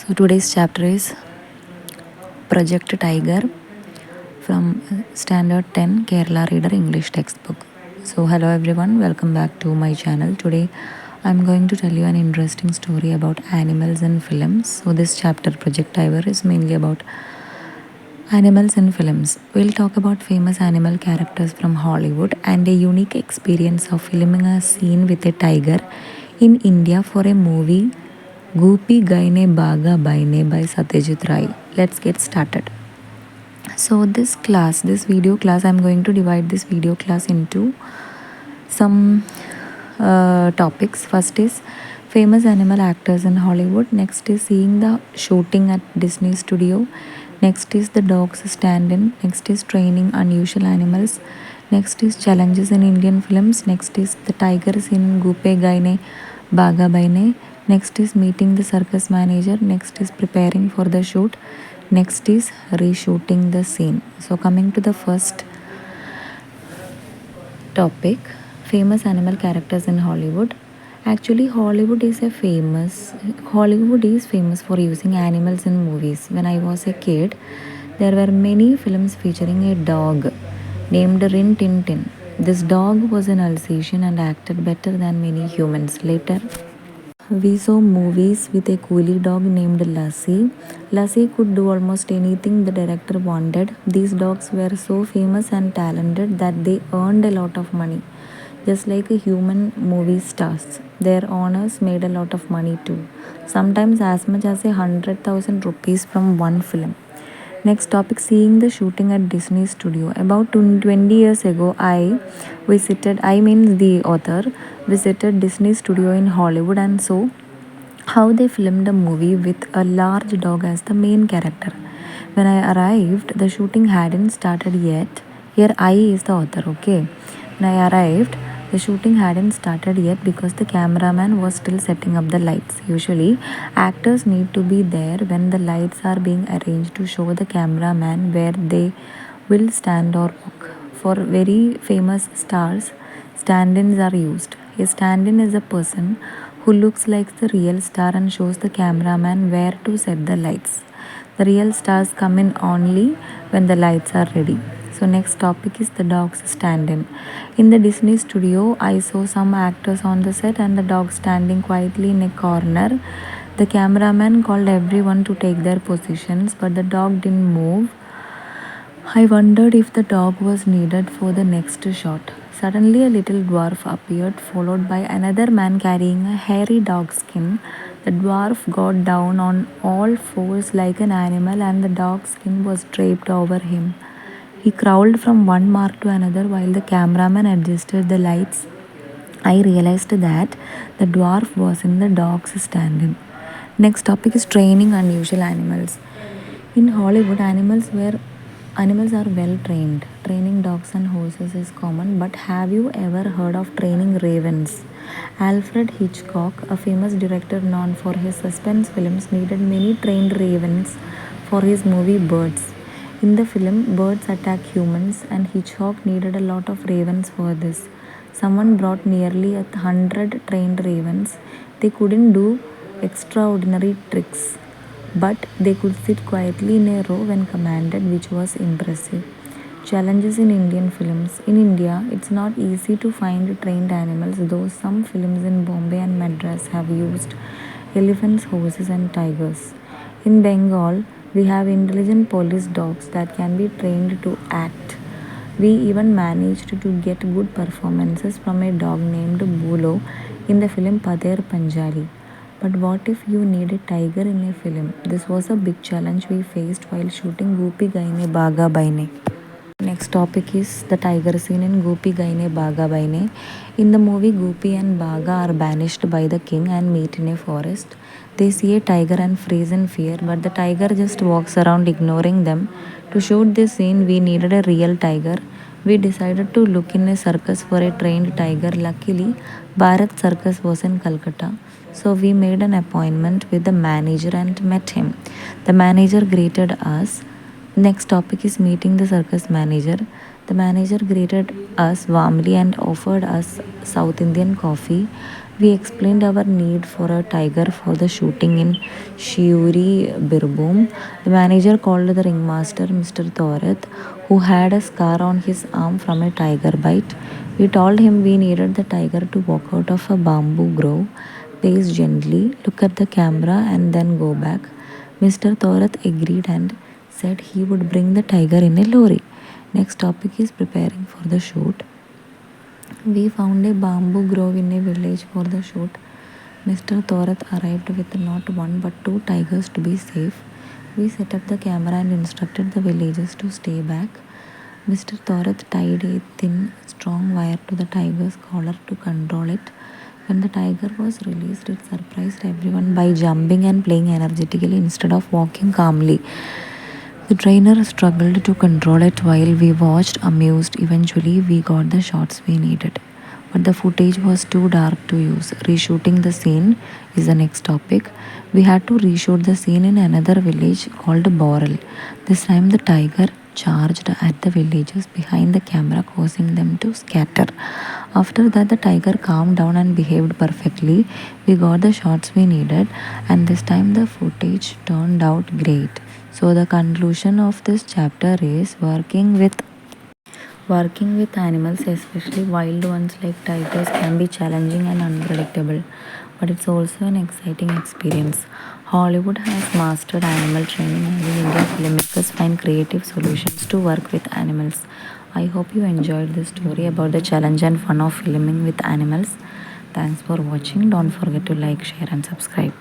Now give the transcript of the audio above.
So today's chapter is Project Tiger from Standard 10 Kerala Reader English textbook. So hello everyone, welcome back to my channel. Today I'm going to tell you an interesting story about animals in films. So this chapter Project Tiger is mainly about animals in films. We'll talk about famous animal characters from Hollywood and a unique experience of filming a scene with a tiger in India for a movie Goopy Gaine Baga Baine by Satyajit Rai. Let's get started. So this video class, I'm going to divide this video class into some topics. First is famous animal actors in Hollywood. Next is seeing the shooting at Disney Studio. Next is the dogs stand-in. Next is training unusual animals. Next is challenges in Indian films. Next is the tigers in Goope Gaine Baga Baine. Next is meeting the circus manager. Next is preparing for the shoot. Next is reshooting the scene. So coming to the first topic, famous animal characters in Hollywood. Actually, Hollywood is famous for using animals in movies. When I was a kid, there were many films featuring a dog named Rin Tin Tin. This dog was an Alsatian and acted better than many humans. Later, we saw movies with a coolie dog named Lassie. Lassie could do almost anything the director wanted. These dogs were so famous and talented that they earned a lot of money. Just like a human movie stars, their owners made a lot of money too. Sometimes as much as 100,000 rupees from one film. Next topic, seeing the shooting at Disney Studio. About 20 years ago, I mean the author, visited Disney Studio in Hollywood and saw how they filmed a movie with a large dog as the main character. When I arrived, the shooting hadn't started yet. Here, I is the author, okay? When I arrived, the shooting hadn't started yet because the cameraman was still setting up the lights. Usually, actors need to be there when the lights are being arranged to show the cameraman where they will stand or walk. For very famous stars, stand ins are used. A stand in is a person who looks like the real star and shows the cameraman where to set the lights. The real stars come in only when the lights are ready. So next topic is the dogs stand in. In the Disney studio, I saw some actors on the set and the dog standing quietly in a corner. The cameraman called everyone to take their positions, but the dog didn't move. I wondered if the dog was needed for the next shot. Suddenly, a little dwarf appeared, followed by another man carrying a hairy dog skin. The dwarf got down on all fours like an animal, and the dog skin was draped over him. He crawled from one mark to another while the cameraman adjusted the lights. I realized that the dwarf was in the dog's stand in. Next topic is training unusual animals. In Hollywood, animals are well trained. Training dogs and horses is common, but have you ever heard of training ravens? Alfred Hitchcock, a famous director known for his suspense films, needed many trained ravens for his movie Birds. In the film, birds attack humans, and Hitchcock needed a lot of ravens for this. Someone brought nearly 100 trained ravens. They couldn't do extraordinary tricks, but they could sit quietly in a row when commanded, which was impressive. Challenges in Indian films. In India, it's not easy to find trained animals, though some films in Bombay and Madras have used elephants, horses, and tigers. In Bengal, we have intelligent police dogs that can be trained to act. We even managed to get good performances from a dog named Bulo in the film Pader Panjali. But what if you need a tiger in a film? This was a big challenge we faced while shooting Goopy Gaine Baga Baine. Next topic is the tiger scene in Goopy Gaine Baga Baine. In the movie, Goopy and Baga are banished by the king and meet in a forest. They see a tiger and freeze in fear, but the tiger just walks around ignoring them. To shoot this scene, we needed a real tiger. We decided to look in a circus for a trained tiger. Luckily, Bharat Circus was in Calcutta. So we made an appointment with the manager and met him. The manager greeted us. Next topic is meeting the circus manager. The manager greeted us warmly and offered us South Indian coffee. We explained our need for a tiger for the shooting in Shiuri, Birbhum. The manager called the ringmaster, Mr. Thorat, who had a scar on his arm from a tiger bite. We told him we needed the tiger to walk out of a bamboo grove, pace gently, look at the camera, and then go back. Mr. Thorat agreed and said he would bring the tiger in a lorry. Next topic is preparing for the shoot. We found a bamboo grove in a village for the shoot. Mr. Thorat arrived with not one but two tigers to be safe. We set up the camera and instructed the villagers to stay back. Mr. Thorat tied a thin, strong wire to the tiger's collar to control it. When the tiger was released, it surprised everyone by jumping and playing energetically instead of walking calmly. The trainer struggled to control it while we watched, amused. Eventually, we got the shots we needed. But the footage was too dark to use. Reshooting the scene is the next topic. We had to reshoot the scene in another village called Borel. This time, the tiger charged at the villagers behind the camera, causing them to scatter. After that, the tiger calmed down and behaved perfectly. We got the shots we needed, and this time the footage turned out great. So the conclusion of this chapter is working with animals, especially wild ones like tigers, can be challenging and unpredictable, but it's also an exciting experience. Hollywood has mastered animal training, and in India, filmmakers find creative solutions to work with animals. I hope you enjoyed this story about the challenge and fun of filming with animals. Thanks for watching. Don't forget to like, share, and subscribe.